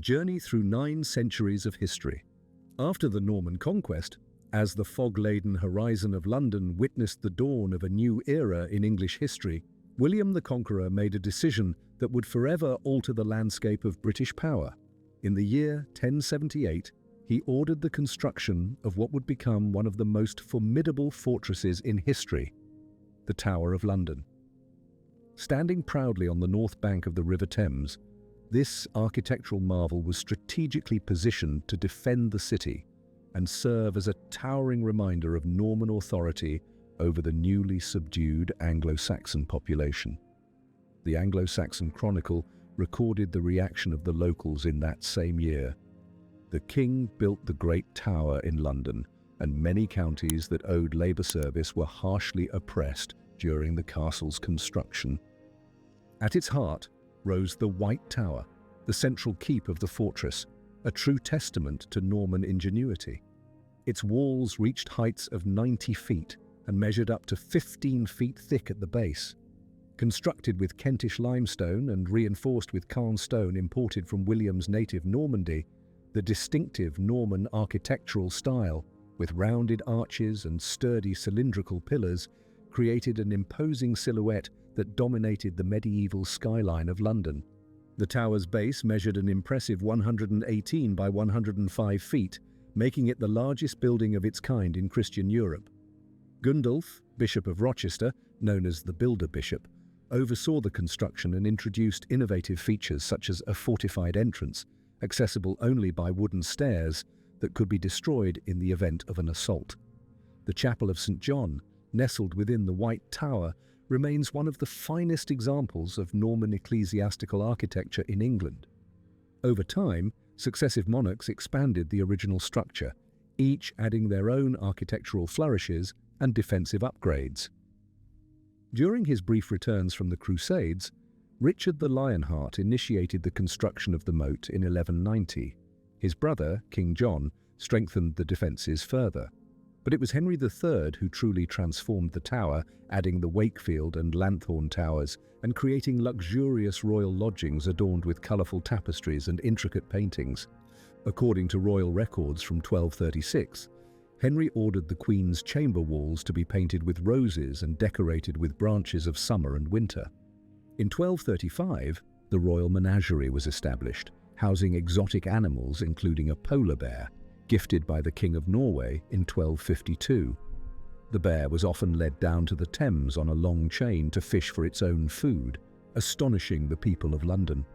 journey through 9 centuries of history. After the Norman conquest, as the fog-laden horizon of London witnessed the dawn of a new era in English history, William the Conqueror made a decision that would forever alter the landscape of British power. In the year 1078, he ordered the construction of what would become one of the most formidable fortresses in history, the Tower of London. Standing proudly on the north bank of the River Thames, this architectural marvel was strategically positioned to defend the city and serve as a towering reminder of Norman authority over the newly subdued Anglo-Saxon population. The Anglo-Saxon Chronicle recorded the reaction of the locals in that same year. The king built the Great Tower in London, and many counties that owed labour service were harshly oppressed during the castle's construction. At its heart rose the White Tower, the central keep of the fortress, a true testament to Norman ingenuity. Its walls reached heights of 90 feet and measured up to 15 feet thick at the base. Constructed with Kentish limestone and reinforced with carn stone imported from William's native Normandy, the distinctive Norman architectural style, with rounded arches and sturdy cylindrical pillars, created an imposing silhouette that dominated the medieval skyline of London. The tower's base measured an impressive 118 by 105 feet, making it the largest building of its kind in Christian Europe. Gundulf, Bishop of Rochester, known as the Builder Bishop, oversaw the construction and introduced innovative features such as a fortified entrance, accessible only by wooden stairs that could be destroyed in the event of an assault. The Chapel of St. John, nestled within the White Tower, remains one of the finest examples of Norman ecclesiastical architecture in England. Over time, successive monarchs expanded the original structure, each adding their own architectural flourishes and defensive upgrades. During his brief returns from the Crusades, Richard the Lionheart initiated the construction of the moat in 1190. His brother, King John, strengthened the defences further. But it was Henry III who truly transformed the tower, adding the Wakefield and Lanthorn towers and creating luxurious royal lodgings adorned with colourful tapestries and intricate paintings. According to royal records from 1236, Henry ordered the Queen's chamber walls to be painted with roses and decorated with branches of summer and winter. In 1235, the royal menagerie was established, housing exotic animals including a polar bear, gifted by the King of Norway in 1252. The bear was often led down to the Thames on a long chain to fish for its own food, astonishing the people of London.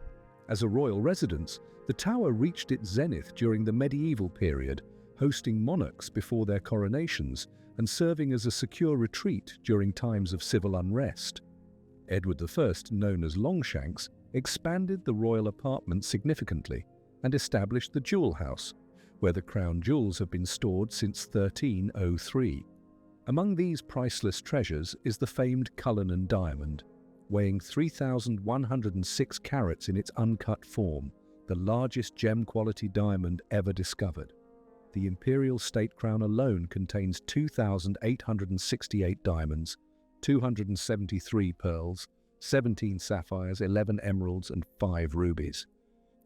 As a royal residence, the tower reached its zenith during the medieval period, hosting monarchs before their coronations and serving as a secure retreat during times of civil unrest. Edward I, known as Longshanks, expanded the royal apartment significantly and established the Jewel House, where the crown jewels have been stored since 1303. Among these priceless treasures is the famed Cullinan diamond, weighing 3,106 carats in its uncut form, the largest gem-quality diamond ever discovered. The imperial state crown alone contains 2,868 diamonds, 273 pearls, 17 sapphires, 11 emeralds, and 5 rubies.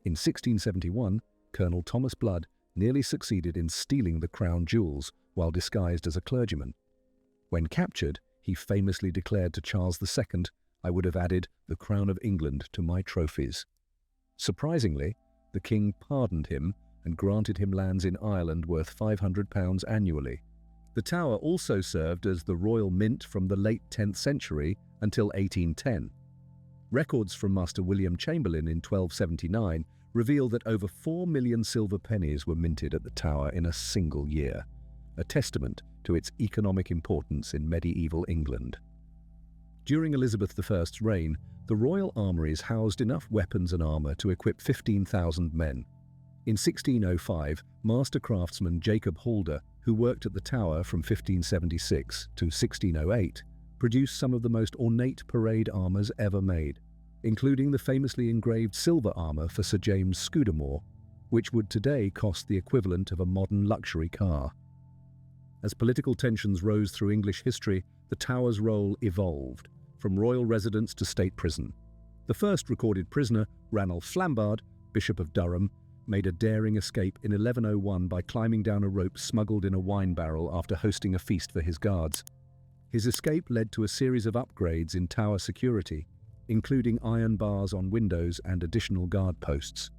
In 1671, Colonel Thomas Blood nearly succeeded in stealing the crown jewels while disguised as a clergyman. When captured, he famously declared to Charles II, "I would have added the crown of England to my trophies." Surprisingly, the king pardoned him and granted him lands in Ireland worth £500 annually. The tower also served as the royal mint from the late 10th century until 1810. Records from Master William Chamberlain in 1279 reveal that over 4 million silver pennies were minted at the tower in a single year, a testament to its economic importance in medieval England. During Elizabeth I's reign, the royal armouries housed enough weapons and armour to equip 15,000 men. In 1605, master craftsman Jacob Halder, who worked at the tower from 1576 to 1608, produced some of the most ornate parade armours ever made, including the famously engraved silver armour for Sir James Scudamore, which would today cost the equivalent of a modern luxury car. As political tensions rose through English history, the tower's role evolved, from royal residence to state prison. The first recorded prisoner, Ranulph Flambard, Bishop of Durham, made a daring escape in 1101 by climbing down a rope smuggled in a wine barrel after hosting a feast for his guards. His escape led to a series of upgrades in tower security, including iron bars on windows and additional guard posts.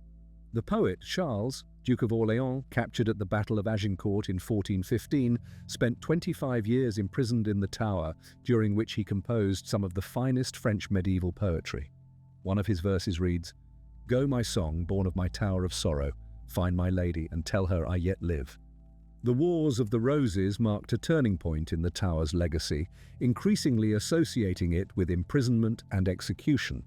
The poet Charles, Duke of Orléans, captured at the Battle of Agincourt in 1415, spent 25 years imprisoned in the tower, during which he composed some of the finest French medieval poetry. One of his verses reads, "Go, my song, born of my tower of sorrow, find my lady and tell her I yet live." The Wars of the Roses marked a turning point in the tower's legacy, increasingly associating it with imprisonment and execution.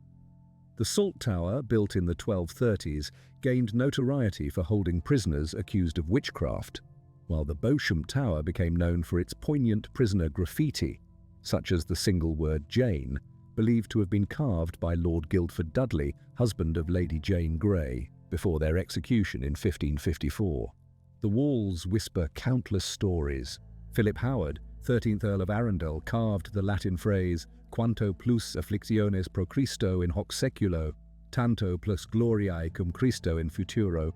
The Salt Tower, built in the 1230s, gained notoriety for holding prisoners accused of witchcraft, while the Beauchamp Tower became known for its poignant prisoner graffiti, such as the single word Jane, believed to have been carved by Lord Guildford Dudley, husband of Lady Jane Grey, before their execution in 1554. The walls whisper countless stories. Philip Howard, 13th Earl of Arundel, carved the Latin phrase "Quanto plus afflictiones pro Christo in hoc seculo, tanto plus gloriae cum Christo in futuro."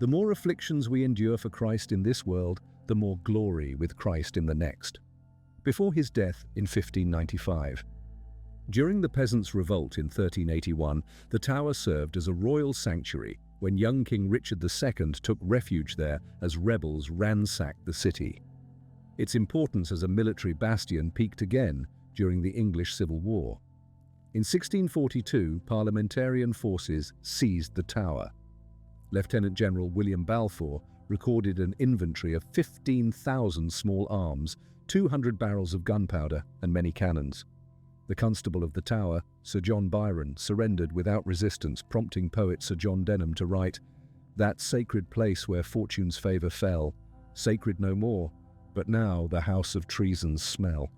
The more afflictions we endure for Christ in this world, the more glory with Christ in the next. Before his death in 1595. During the Peasants' Revolt in 1381, the tower served as a royal sanctuary when young King Richard II took refuge there as rebels ransacked the city. Its importance as a military bastion peaked again during the English Civil War. In 1642, parliamentarian forces seized the tower. Lieutenant General William Balfour recorded an inventory of 15,000 small arms, 200 barrels of gunpowder, and many cannons. The constable of the tower, Sir John Byron, surrendered without resistance, prompting poet Sir John Denham to write, "That sacred place where fortune's favour fell, sacred no more, but now the house of treason's smell."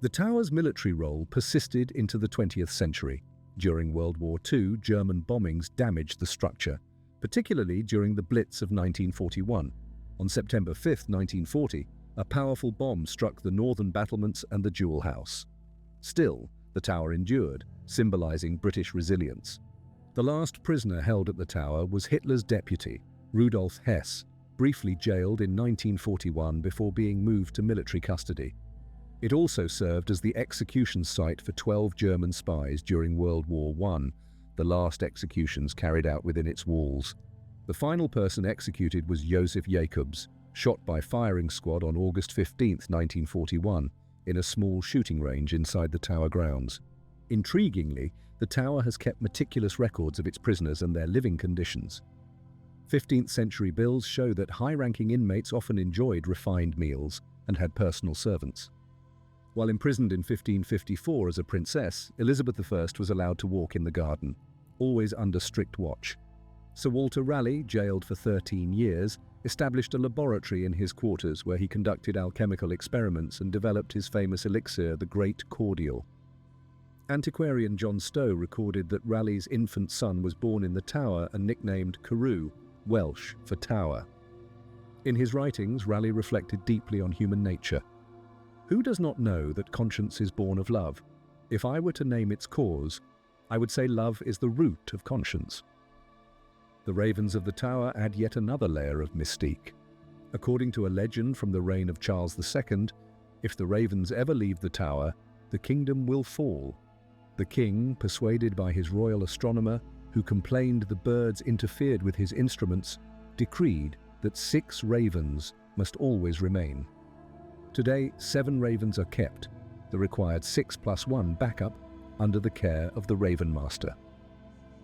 The tower's military role persisted into the 20th century. During World War II, German bombings damaged the structure, particularly during the Blitz of 1941. On September 5, 1940, a powerful bomb struck the northern battlements and the Jewel House. Still, the tower endured, symbolizing British resilience. The last prisoner held at the tower was Hitler's deputy, Rudolf Hess, briefly jailed in 1941 before being moved to military custody. It also served as the execution site for 12 German spies during World War I, the last executions carried out within its walls. The final person executed was Joseph Jacobs, shot by firing squad on August 15, 1941, in a small shooting range inside the tower grounds. Intriguingly, the tower has kept meticulous records of its prisoners and their living conditions. 15th century bills show that high-ranking inmates often enjoyed refined meals and had personal servants. While imprisoned in 1554 as a princess, Elizabeth I was allowed to walk in the garden, always under strict watch. Sir Walter Raleigh, jailed for 13 years, established a laboratory in his quarters where he conducted alchemical experiments and developed his famous elixir, the Great Cordial. Antiquarian John Stowe recorded that Raleigh's infant son was born in the tower and nicknamed Carew, Welsh for tower. In his writings, Raleigh reflected deeply on human nature. Who does not know that conscience is born of love? If I were to name its cause, I would say love is the root of conscience. The ravens of the tower add yet another layer of mystique. According to a legend from the reign of Charles II, if the ravens ever leave the tower, the kingdom will fall. The king, persuaded by his royal astronomer, who complained the birds interfered with his instruments, decreed that 6 ravens must always remain. Today, 7 ravens are kept, the required 6+1 backup, under the care of the Raven Master.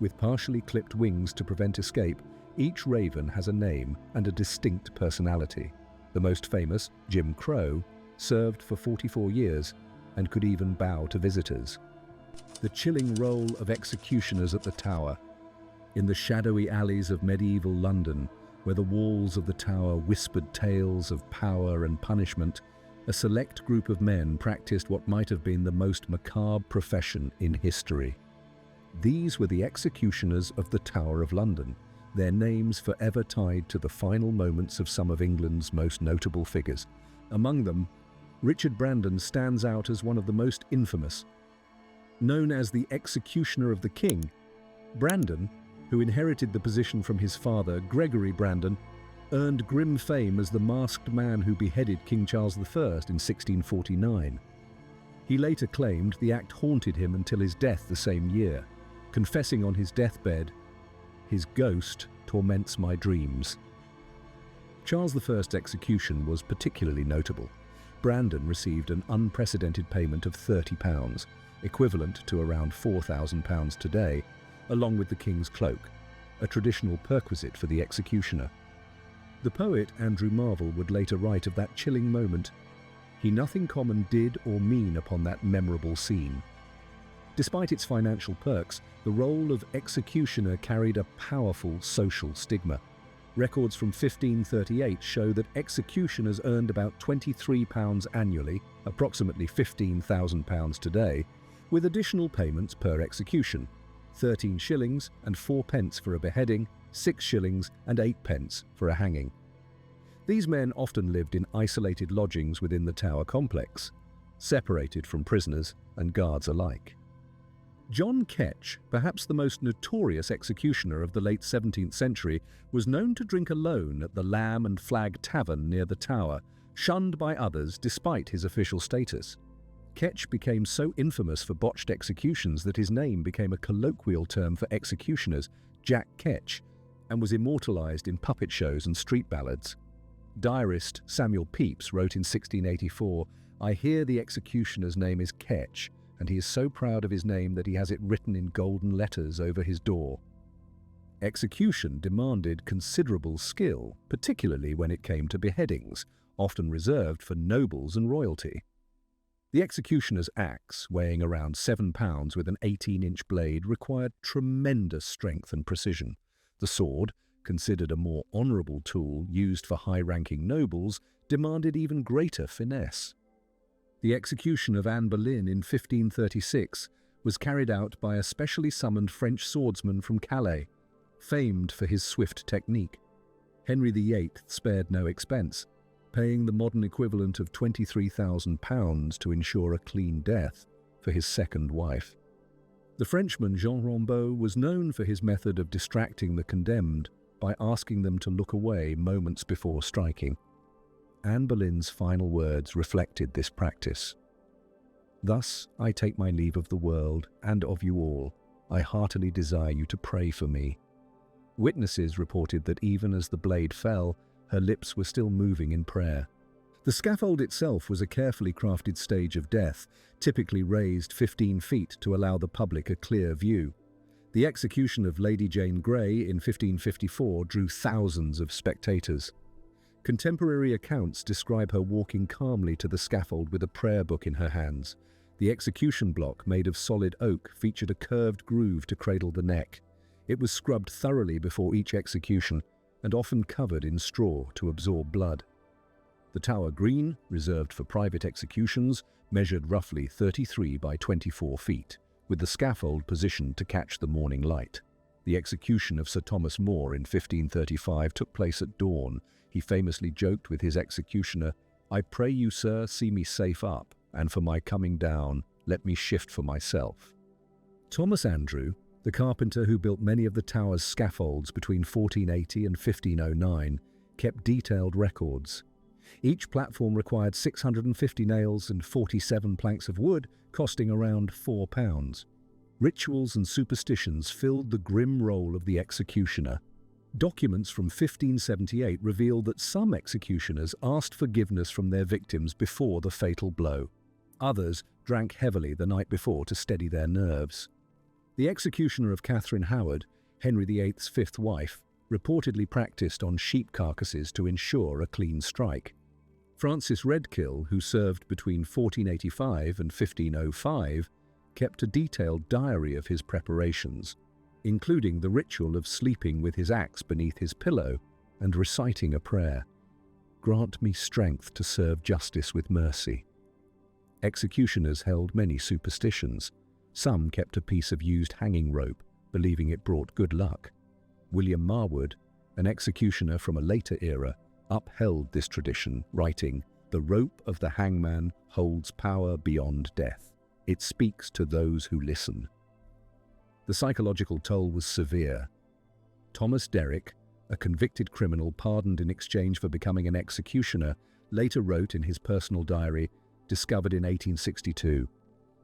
With partially clipped wings to prevent escape, each raven has a name and a distinct personality. The most famous, Jim Crow, served for 44 years and could even bow to visitors. The chilling role of executioners at the tower. In the shadowy alleys of medieval London, where the walls of the tower whispered tales of power and punishment, a select group of men practiced what might have been the most macabre profession in history. These were the executioners of the Tower of London, their names forever tied to the final moments of some of England's most notable figures. Among them, Richard Brandon stands out as one of the most infamous. Known as the executioner of the king, Brandon, who inherited the position from his father, Gregory Brandon, earned grim fame as the masked man who beheaded King Charles I in 1649. He later claimed the act haunted him until his death the same year, confessing on his deathbed, "His ghost torments my dreams." Charles I's execution was particularly notable. Brandon received an unprecedented payment of £30, equivalent to around £4,000 today, along with the king's cloak, a traditional perquisite for the executioner. The poet Andrew Marvell would later write of that chilling moment, "He nothing common did or mean upon that memorable scene." Despite its financial perks, the role of executioner carried a powerful social stigma. Records from 1538 show that executioners earned about £23 annually, approximately £15,000 today, with additional payments per execution: 13 shillings and 4 pence for a beheading, 6 shillings and 8 pence for a hanging. These men often lived in isolated lodgings within the Tower complex, separated from prisoners and guards alike. John Ketch, perhaps the most notorious executioner of the late 17th century, was known to drink alone at the Lamb and Flag Tavern near the Tower, shunned by others despite his official status. Ketch became so infamous for botched executions that his name became a colloquial term for executioners, Jack Ketch, and was immortalized in puppet shows and street ballads. Diarist Samuel Pepys wrote in 1684, "I hear the executioner's name is Ketch, and he is so proud of his name that he has it written in golden letters over his door." Execution demanded considerable skill, particularly when it came to beheadings, often reserved for nobles and royalty. The executioner's axe, weighing around 7 pounds with an 18-inch blade, required tremendous strength and precision. The sword, considered a more honourable tool used for high-ranking nobles, demanded even greater finesse. The execution of Anne Boleyn in 1536 was carried out by a specially summoned French swordsman from Calais, famed for his swift technique. Henry VIII spared no expense, paying the modern equivalent of £23,000 to ensure a clean death for his second wife. The Frenchman Jean Rambaud was known for his method of distracting the condemned by asking them to look away moments before striking. Anne Boleyn's final words reflected this practice. "Thus I take my leave of the world and of you all. I heartily desire you to pray for me." Witnesses reported that even as the blade fell, her lips were still moving in prayer. The scaffold itself was a carefully crafted stage of death, typically raised 15 feet to allow the public a clear view. The execution of Lady Jane Grey in 1554 drew thousands of spectators. Contemporary accounts describe her walking calmly to the scaffold with a prayer book in her hands. The execution block, made of solid oak, featured a curved groove to cradle the neck. It was scrubbed thoroughly before each execution and often covered in straw to absorb blood. The Tower Green, reserved for private executions, measured roughly 33 by 24 feet, with the scaffold positioned to catch the morning light. The execution of Sir Thomas More in 1535 took place at dawn. He famously joked with his executioner, "I pray you, sir, see me safe up, and for my coming down, let me shift for myself." Thomas Andrew, the carpenter who built many of the Tower's scaffolds between 1480 and 1509, kept detailed records. Each platform required 650 nails and 47 planks of wood, costing around £4. Rituals and superstitions filled the grim role of the executioner. Documents from 1578 reveal that some executioners asked forgiveness from their victims before the fatal blow. Others drank heavily the night before to steady their nerves. The executioner of Catherine Howard, Henry VIII's fifth wife, reportedly practiced on sheep carcasses to ensure a clean strike. Francis Redkill, who served between 1485 and 1505, kept a detailed diary of his preparations, including the ritual of sleeping with his axe beneath his pillow and reciting a prayer, "Grant me strength to serve justice with mercy." Executioners held many superstitions. Some kept a piece of used hanging rope, believing it brought good luck. William Marwood, an executioner from a later era, upheld this tradition, writing, "The rope of the hangman holds power beyond death. It speaks to those who listen." The psychological toll was severe. Thomas Derrick, a convicted criminal pardoned in exchange for becoming an executioner, later wrote in his personal diary, discovered in 1862,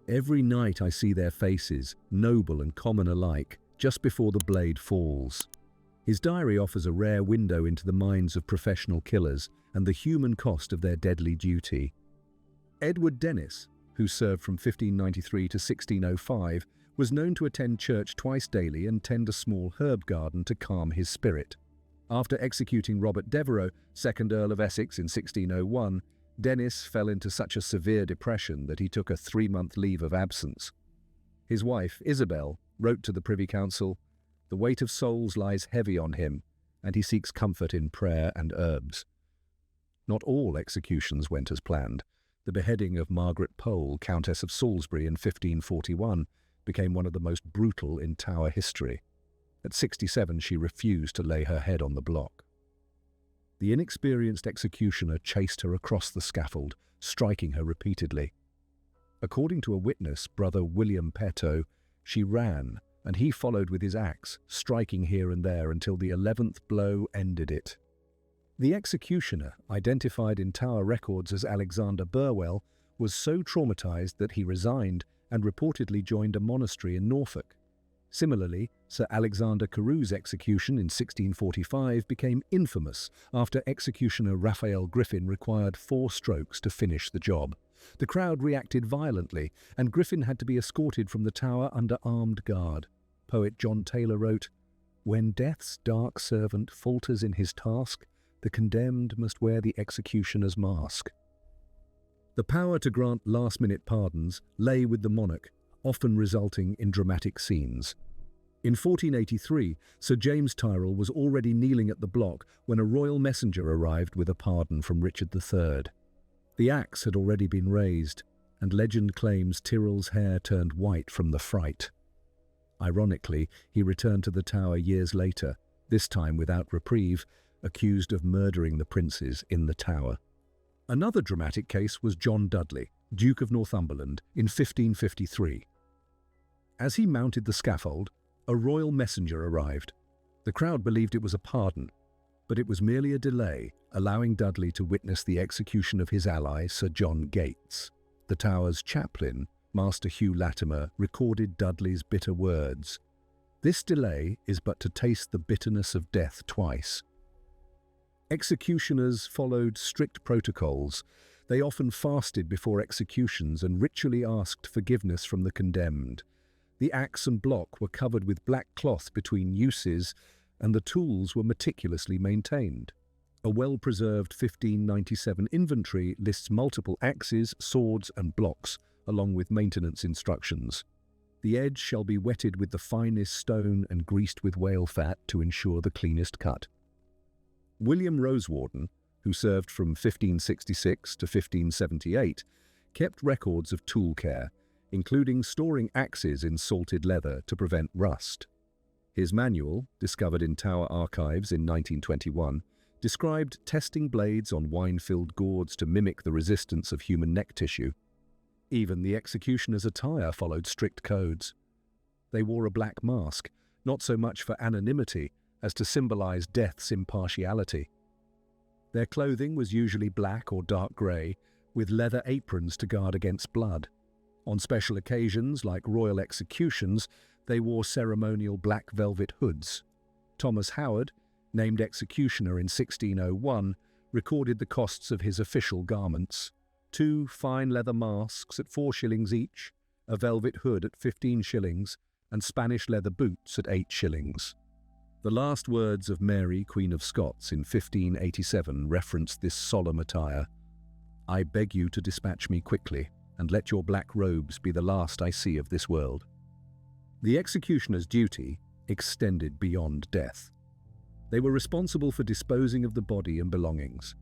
"Every night I see their faces, noble and common alike, just before the blade falls." His diary offers a rare window into the minds of professional killers and the human cost of their deadly duty. Edward Dennis, who served from 1593 to 1605, was known to attend church twice daily and tend a small herb garden to calm his spirit. After executing Robert Devereux, 2nd Earl of Essex in 1601, Dennis fell into such a severe depression that he took a 3-month leave of absence. His wife, Isabel, wrote to the Privy Council, "The weight of souls lies heavy on him, and he seeks comfort in prayer and herbs." Not all executions went as planned. The beheading of Margaret Pole, Countess of Salisbury in 1541, became one of the most brutal in Tower history. At 67, she refused to lay her head on the block. The inexperienced executioner chased her across the scaffold, striking her repeatedly. According to a witness, Brother William Petto, she ran, and he followed with his axe, striking here and there until the 11th blow ended it. The executioner, identified in Tower records as Alexander Burwell, was so traumatized that he resigned and reportedly joined a monastery in Norfolk. Similarly, Sir Alexander Carew's execution in 1645 became infamous after executioner Raphael Griffin required 4 strokes to finish the job. The crowd reacted violently, and Griffin had to be escorted from the tower under armed guard. Poet John Taylor wrote, "When death's dark servant falters in his task, the condemned must wear the executioner's mask." The power to grant last-minute pardons lay with the monarch, often resulting in dramatic scenes. In 1483, Sir James Tyrrell was already kneeling at the block when a royal messenger arrived with a pardon from Richard III. The axe had already been raised, and legend claims Tyrrell's hair turned white from the fright. Ironically, he returned to the Tower years later, this time without reprieve, accused of murdering the princes in the Tower. Another dramatic case was John Dudley, Duke of Northumberland, in 1553. As he mounted the scaffold, a royal messenger arrived. The crowd believed it was a pardon, but it was merely a delay, allowing Dudley to witness the execution of his ally, Sir John Gates. The Tower's chaplain, Master Hugh Latimer, recorded Dudley's bitter words. "This delay is but to taste the bitterness of death twice." Executioners followed strict protocols. They often fasted before executions and ritually asked forgiveness from the condemned. The axe and block were covered with black cloth between uses, and the tools were meticulously maintained. A well-preserved 1597 inventory lists multiple axes, swords, and blocks, along with maintenance instructions. The edge shall be wetted with the finest stone and greased with whale fat to ensure the cleanest cut. William Rosewarden, who served from 1566 to 1578, kept records of tool care, including storing axes in salted leather to prevent rust. His manual, discovered in Tower archives in 1921, described testing blades on wine-filled gourds to mimic the resistance of human neck tissue. Even the executioner's attire followed strict codes. They wore a black mask, not so much for anonymity as to symbolize death's impartiality. Their clothing was usually black or dark grey, with leather aprons to guard against blood. On special occasions, like royal executions, they wore ceremonial black velvet hoods. Thomas Howard, named executioner in 1601, recorded the costs of his official garments: 2 fine leather masks at 4 shillings each, a velvet hood at 15 shillings, and Spanish leather boots at 8 shillings. The last words of Mary, Queen of Scots, in 1587 referenced this solemn attire: "I beg you to dispatch me quickly, and let your black robes be the last I see of this world." The executioner's duty extended beyond death. They were responsible for disposing of the body and belongings,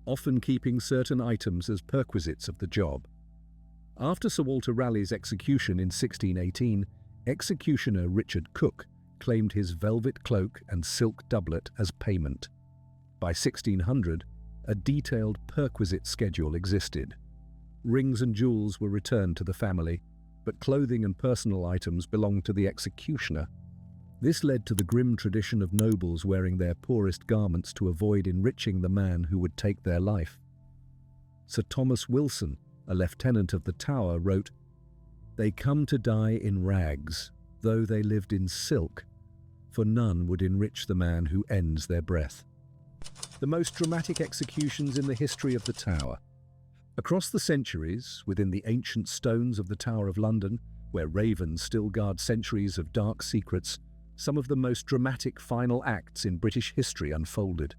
often keeping certain items as perquisites of the job. After Sir Walter Raleigh's execution in 1618, executioner Richard Cook claimed his velvet cloak and silk doublet as payment. By 1600, a detailed perquisite schedule existed. Rings and jewels were returned to the family, but clothing and personal items belonged to the executioner. This led to the grim tradition of nobles wearing their poorest garments to avoid enriching the man who would take their life. Sir Thomas Wilson, a lieutenant of the Tower, wrote, "They come to die in rags, though they lived in silk, for none would enrich the man who ends their breath." The most dramatic executions in the history of the Tower. Across the centuries, within the ancient stones of the Tower of London, where ravens still guard centuries of dark secrets, some of the most dramatic final acts in British history unfolded.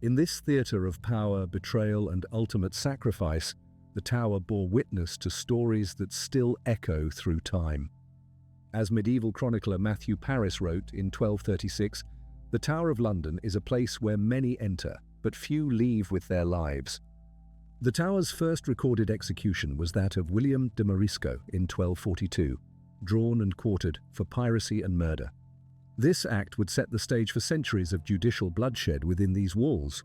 In this theatre of power, betrayal, and ultimate sacrifice, the Tower bore witness to stories that still echo through time. As medieval chronicler Matthew Paris wrote in 1236, "The Tower of London is a place where many enter, but few leave with their lives." The Tower's first recorded execution was that of William de Morisco in 1242, drawn and quartered for piracy and murder. This act would set the stage for centuries of judicial bloodshed within these walls.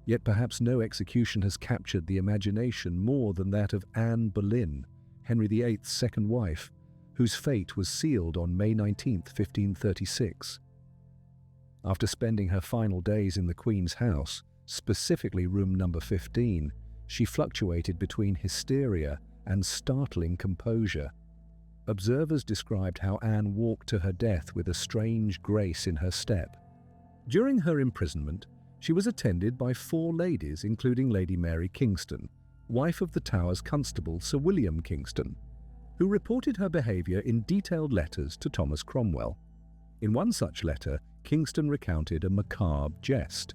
Yet perhaps no execution has captured the imagination more than that of Anne Boleyn, Henry VIII's second wife, whose fate was sealed on May 19, 1536. After spending her final days in the Queen's house, specifically room number 15, she fluctuated between hysteria and startling composure. Observers described how Anne walked to her death with a strange grace in her step. During her imprisonment, she was attended by 4 ladies, including Lady Mary Kingston, wife of the Tower's constable Sir William Kingston, who reported her behaviour in detailed letters to Thomas Cromwell. In one such letter, Kingston recounted a macabre jest.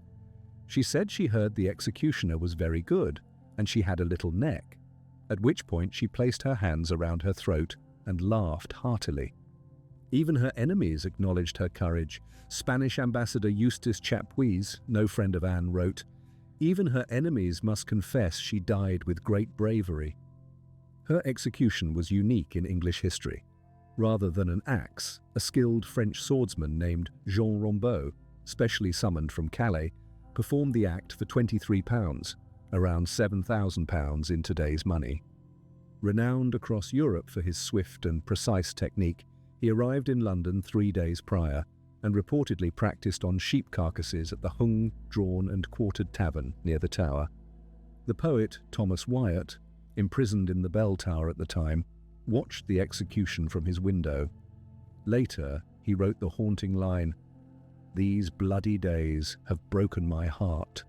She said she heard the executioner was very good, and she had a little neck, at which point she placed her hands around her throat and laughed heartily. Even her enemies acknowledged her courage. Spanish Ambassador Eustace Chapuis, no friend of Anne, wrote, "Even her enemies must confess she died with great bravery." Her execution was unique in English history. Rather than an axe, a skilled French swordsman named Jean Rambaud, specially summoned from Calais, performed the act for £23, around £7,000 in today's money. Renowned across Europe for his swift and precise technique, he arrived in London 3 days prior and reportedly practiced on sheep carcasses at the Hung, Drawn and Quartered Tavern near the Tower. The poet Thomas Wyatt, imprisoned in the bell tower at the time, watched the execution from his window. Later, he wrote the haunting line, "These bloody days have broken my heart."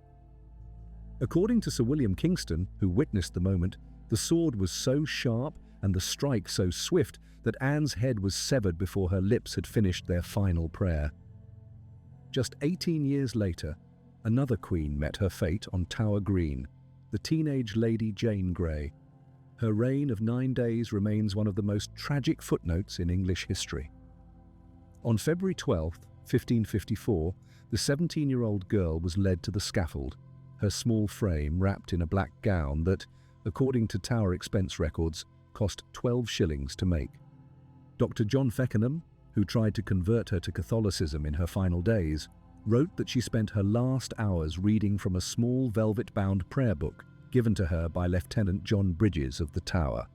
According to Sir William Kingston, who witnessed the moment, the sword was so sharp and the strike so swift that Anne's head was severed before her lips had finished their final prayer. Just 18 years later, another queen met her fate on Tower Green, the teenage Lady Jane Grey. Her reign of 9 days remains one of the most tragic footnotes in English history. On February 12, 1554, the 17-year-old girl was led to the scaffold, her small frame wrapped in a black gown that, according to Tower expense records, cost 12 shillings to make. Dr. John Feckenham, who tried to convert her to Catholicism in her final days, wrote that she spent her last hours reading from a small velvet-bound prayer book given to her by Lieutenant John Bridges of the Tower.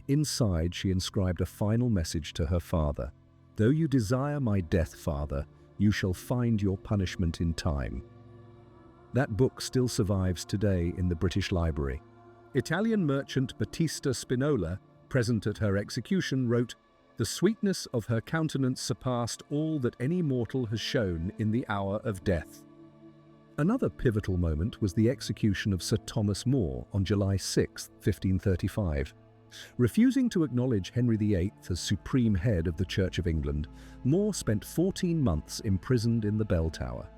Inside, she inscribed a final message to her father. "Though you desire my death, Father, you shall find your punishment in time." That book still survives today in the British Library. Italian merchant Battista Spinola, present at her execution, wrote, "The sweetness of her countenance surpassed all that any mortal has shown in the hour of death." Another pivotal moment was the execution of Sir Thomas More on July 6, 1535. Refusing to acknowledge Henry VIII as supreme head of the Church of England, More spent 14 months imprisoned in the bell tower.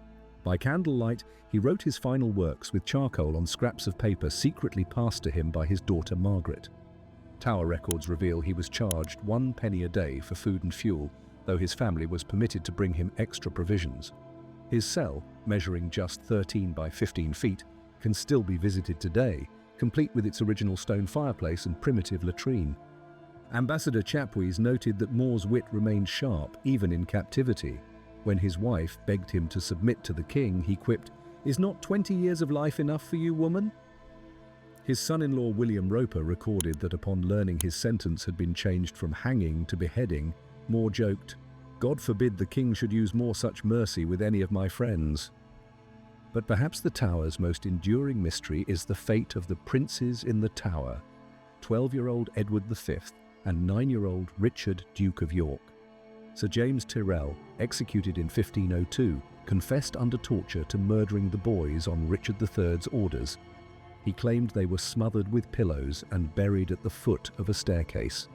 By candlelight, he wrote his final works with charcoal on scraps of paper secretly passed to him by his daughter Margaret. Tower records reveal he was charged 1 penny a day for food and fuel, though his family was permitted to bring him extra provisions. His cell, measuring just 13 by 15 feet, can still be visited today, complete with its original stone fireplace and primitive latrine. Ambassador Chapuis noted that More's wit remained sharp even in captivity. When his wife begged him to submit to the king, he quipped, "Is not 20 years of life enough for you, woman?" His son-in-law William Roper recorded that upon learning his sentence had been changed from hanging to beheading, More joked, God forbid the king should use more such mercy with any of my friends. But perhaps the Tower's most enduring mystery is the fate of the princes in the Tower, 12-year-old Edward V and 9-year-old Richard, Duke of York. Sir James Tyrrell, executed in 1502, confessed under torture to murdering the boys on Richard III's orders. He claimed they were smothered with pillows and buried at the foot of a staircase.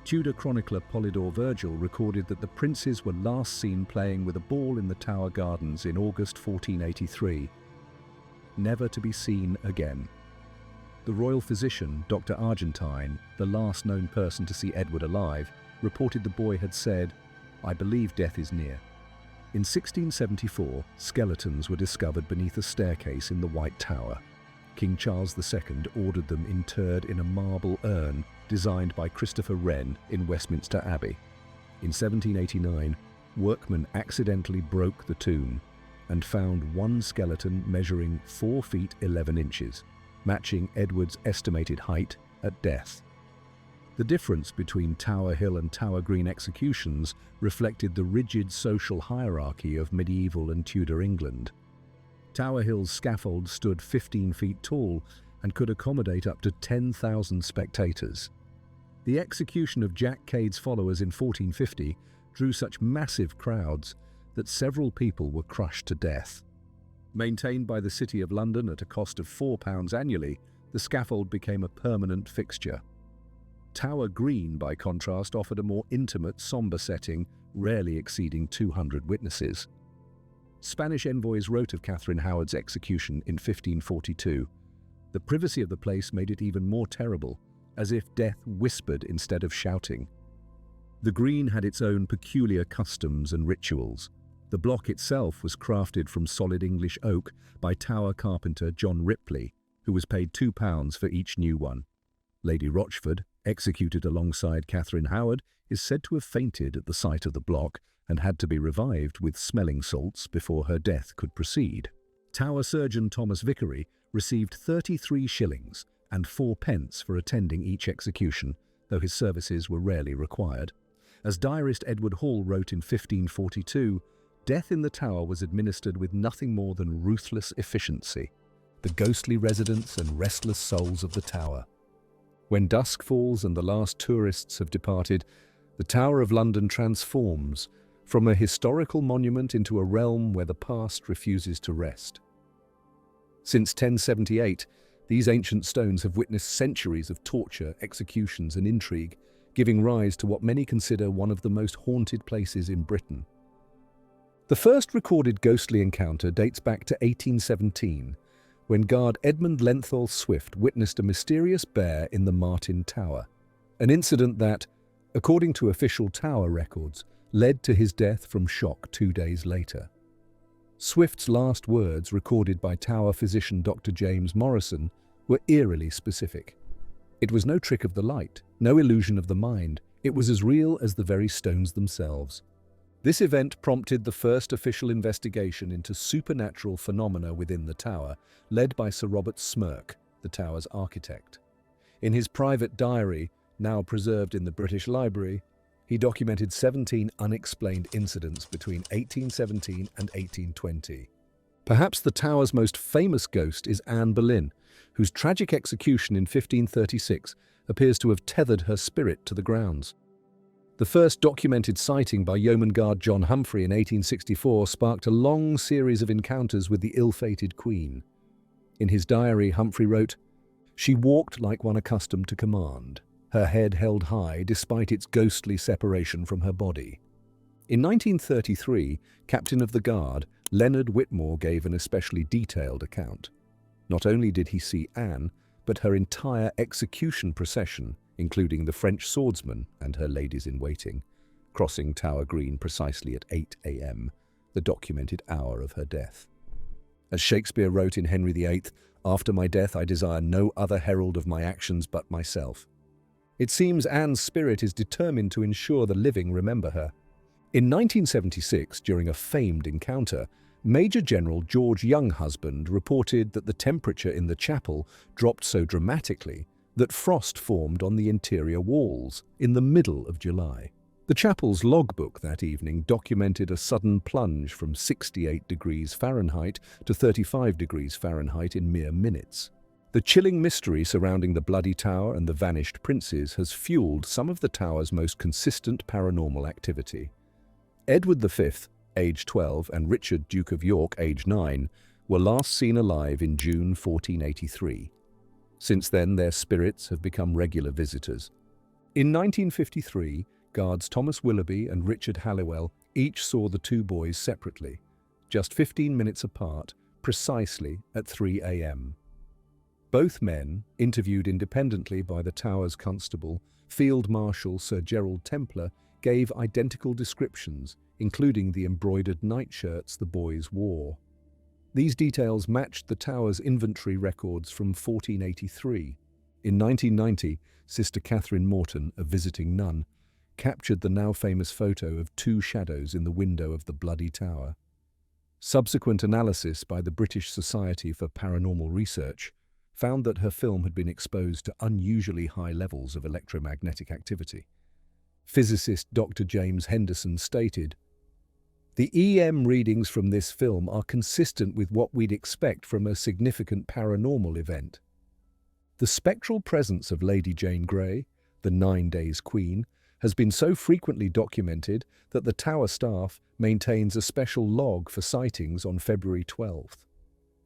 Tudor chronicler Polydore Virgil recorded that the princes were last seen playing with a ball in the Tower Gardens in August 1483, never to be seen again. The royal physician, Dr. Argentine, the last known person to see Edward alive, reported the boy had said, "I believe death is near." In 1674, skeletons were discovered beneath a staircase in the White Tower. King Charles II ordered them interred in a marble urn designed by Christopher Wren in Westminster Abbey. In 1789, workmen accidentally broke the tomb and found one skeleton measuring 4 feet 11 inches, matching Edward's estimated height at death. The difference between Tower Hill and Tower Green executions reflected the rigid social hierarchy of medieval and Tudor England. Tower Hill's scaffold stood 15 feet tall and could accommodate up to 10,000 spectators. The execution of Jack Cade's followers in 1450 drew such massive crowds that several people were crushed to death. Maintained by the City of London at a cost of £4 annually, the scaffold became a permanent fixture. Tower Green, by contrast, offered a more intimate, somber setting, rarely exceeding 200 witnesses. Spanish envoys wrote of Catherine Howard's execution in 1542. The privacy of the place made it even more terrible, as if death whispered instead of shouting. The Green had its own peculiar customs and rituals. The block itself was crafted from solid English oak by Tower carpenter John Ripley, who was paid £2 for each new one. Lady Rochford, executed alongside Catherine Howard, is said to have fainted at the sight of the block and had to be revived with smelling salts before her death could proceed. Tower surgeon Thomas Vickery received 33 shillings and 4 pence for attending each execution, though his services were rarely required. As diarist Edward Hall wrote in 1542, death in the Tower was administered with nothing more than ruthless efficiency. The ghostly residents and restless souls of the Tower. When dusk falls and the last tourists have departed, the Tower of London transforms from a historical monument into a realm where the past refuses to rest. Since 1078, these ancient stones have witnessed centuries of torture, executions, and intrigue, giving rise to what many consider one of the most haunted places in Britain. The first recorded ghostly encounter dates back to 1817, when guard Edmund Lenthal Swift witnessed a mysterious bear in the Martin Tower, an incident that, according to official Tower records, led to his death from shock 2 days later. Swift's last words, recorded by Tower physician Dr. James Morrison, were eerily specific. It was no trick of the light, no illusion of the mind. It was as real as the very stones themselves. This event prompted the first official investigation into supernatural phenomena within the Tower, led by Sir Robert Smirke, the Tower's architect. In his private diary, now preserved in the British Library, he documented 17 unexplained incidents between 1817 and 1820. Perhaps the Tower's most famous ghost is Anne Boleyn, whose tragic execution in 1536 appears to have tethered her spirit to the grounds. The first documented sighting by yeoman guard John Humphrey in 1864 sparked a long series of encounters with the ill-fated Queen. In his diary, Humphrey wrote, "She walked like one accustomed to command, her head held high despite its ghostly separation from her body." In 1933, Captain of the Guard Leonard Whitmore gave an especially detailed account. Not only did he see Anne, but her entire execution procession, including the French swordsman and her ladies-in-waiting, crossing Tower Green precisely at 8 a.m., the documented hour of her death. As Shakespeare wrote in Henry VIII, "After my death I desire no other herald of my actions but myself." It seems Anne's spirit is determined to ensure the living remember her. In 1976, during a famed encounter, Major General George Younghusband reported that the temperature in the chapel dropped so dramatically that frost formed on the interior walls in the middle of July. The chapel's logbook that evening documented a sudden plunge from 68 degrees Fahrenheit to 35 degrees Fahrenheit in mere minutes. The chilling mystery surrounding the Bloody Tower and the vanished princes has fueled some of the tower's most consistent paranormal activity. Edward V, age 12, and Richard, Duke of York, age 9, were last seen alive in June 1483. Since then, their spirits have become regular visitors. In 1953, guards Thomas Willoughby and Richard Halliwell each saw the two boys separately, just 15 minutes apart, precisely at 3 a.m. Both men, interviewed independently by the tower's constable, Field Marshal Sir Gerald Templar, gave identical descriptions, including the embroidered nightshirts the boys wore. These details matched the tower's inventory records from 1483. In 1990, Sister Catherine Morton, a visiting nun, captured the now famous photo of two shadows in the window of the Bloody Tower. Subsequent analysis by the British Society for Paranormal Research found that her film had been exposed to unusually high levels of electromagnetic activity. Physicist Dr. James Henderson stated, "The EM readings from this film are consistent with what we'd expect from a significant paranormal event. The spectral presence of Lady Jane Grey, the 9 Days Queen, has been so frequently documented that the tower staff maintains a special log for sightings on February 12th.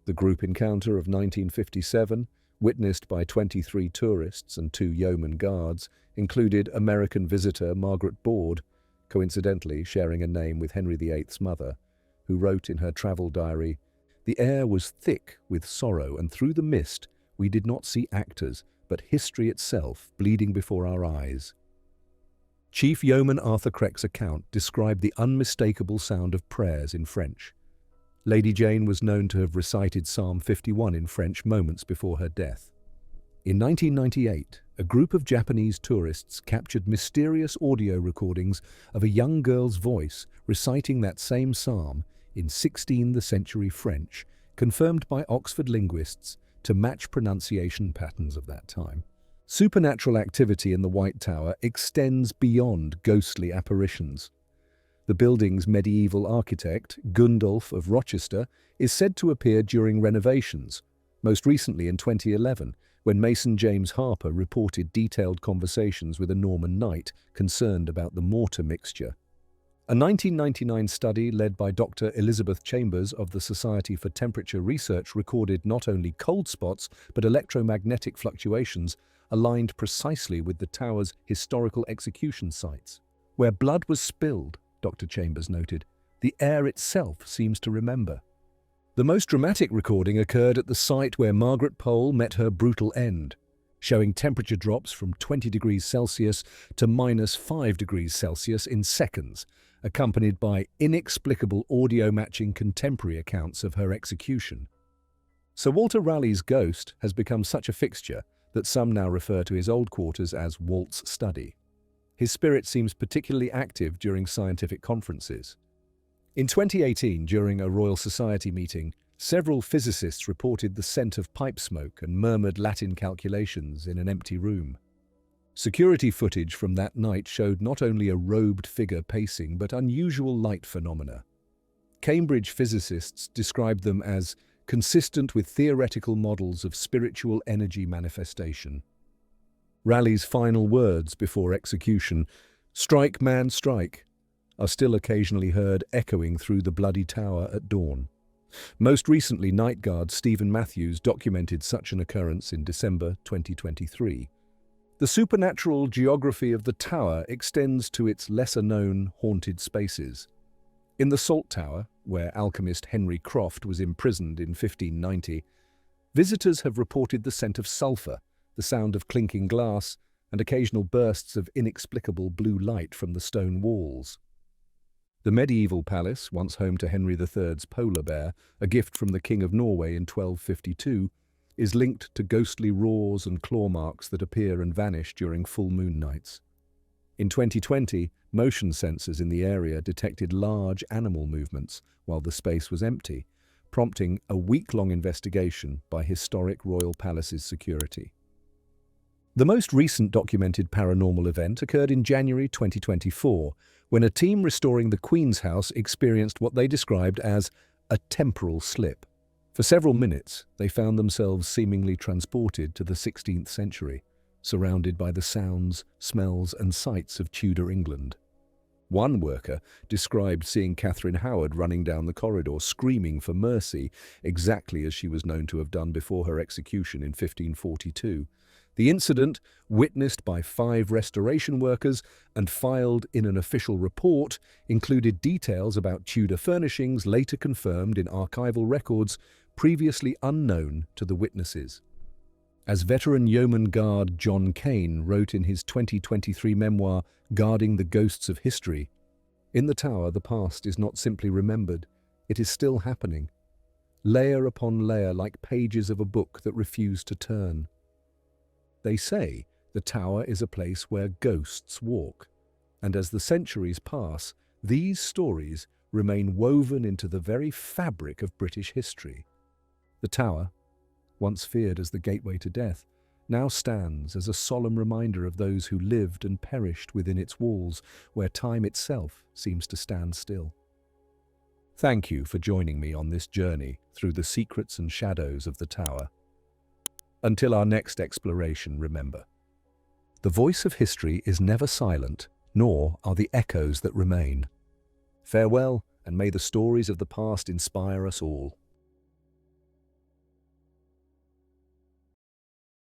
The group encounter of 1957, witnessed by 23 tourists and 2 yeoman guards, included American visitor Margaret Bourd, coincidentally sharing a name with Henry VIII's mother, who wrote in her travel diary, "The air was thick with sorrow, and through the mist we did not see actors, but history itself bleeding before our eyes." Chief Yeoman Arthur Crack's account described the unmistakable sound of prayers in French. Lady Jane was known to have recited Psalm 51 in French moments before her death. In 1998, a group of Japanese tourists captured mysterious audio recordings of a young girl's voice reciting that same psalm in 16th century French, confirmed by Oxford linguists to match pronunciation patterns of that time. Supernatural activity in the White Tower extends beyond ghostly apparitions. The building's medieval architect, Gundulf of Rochester, is said to appear during renovations, most recently in 2011, when Mason James Harper reported detailed conversations with a Norman knight concerned about the mortar mixture. A 1999 study led by Dr. Elizabeth Chambers of the Society for Temperature Research recorded not only cold spots but electromagnetic fluctuations aligned precisely with the tower's historical execution sites. Where blood was spilled, Dr. Chambers noted, the air itself seems to remember. The most dramatic recording occurred at the site where Margaret Pole met her brutal end, showing temperature drops from 20 degrees Celsius to -5 degrees Celsius in seconds, accompanied by inexplicable audio-matching contemporary accounts of her execution. Sir Walter Raleigh's ghost has become such a fixture that some now refer to his old quarters as Walt's study. His spirit seems particularly active during scientific conferences. In 2018, during a Royal Society meeting, several physicists reported the scent of pipe smoke and murmured Latin calculations in an empty room. Security footage from that night showed not only a robed figure pacing, but unusual light phenomena. Cambridge physicists described them as consistent with theoretical models of spiritual energy manifestation. Raleigh's final words before execution, "Strike, man, strike," are still occasionally heard echoing through the Bloody Tower at dawn. Most recently, night guard Stephen Matthews documented such an occurrence in December 2023. The supernatural geography of the tower extends to its lesser-known haunted spaces. In the Salt Tower, where alchemist Henry Croft was imprisoned in 1590, visitors have reported the scent of sulphur, the sound of clinking glass, and occasional bursts of inexplicable blue light from the stone walls. The medieval palace, once home to Henry III's polar bear, a gift from the King of Norway in 1252, is linked to ghostly roars and claw marks that appear and vanish during full moon nights. In 2020, motion sensors in the area detected large animal movements while the space was empty, prompting a week-long investigation by historic royal palace's security. The most recent documented paranormal event occurred in January 2024, when a team restoring the Queen's House experienced what they described as a temporal slip. For several minutes, they found themselves seemingly transported to the 16th century, surrounded by the sounds, smells, and sights of Tudor England. One worker described seeing Catherine Howard running down the corridor, screaming for mercy, exactly as she was known to have done before her execution in 1542. The incident, witnessed by 5 restoration workers and filed in an official report, included details about Tudor furnishings later confirmed in archival records previously unknown to the witnesses. As veteran yeoman guard John Kane wrote in his 2023 memoir, Guarding the Ghosts of History, "In the tower, the past is not simply remembered, it is still happening, layer upon layer like pages of a book that refuse to turn. They say the tower is a place where ghosts walk, and as the centuries pass, these stories remain woven into the very fabric of British history. The tower, once feared as the gateway to death, now stands as a solemn reminder of those who lived and perished within its walls, where time itself seems to stand still." Thank you for joining me on this journey through the secrets and shadows of the tower. Until our next exploration, remember, the voice of history is never silent, nor are the echoes that remain. Farewell, and may the stories of the past inspire us all.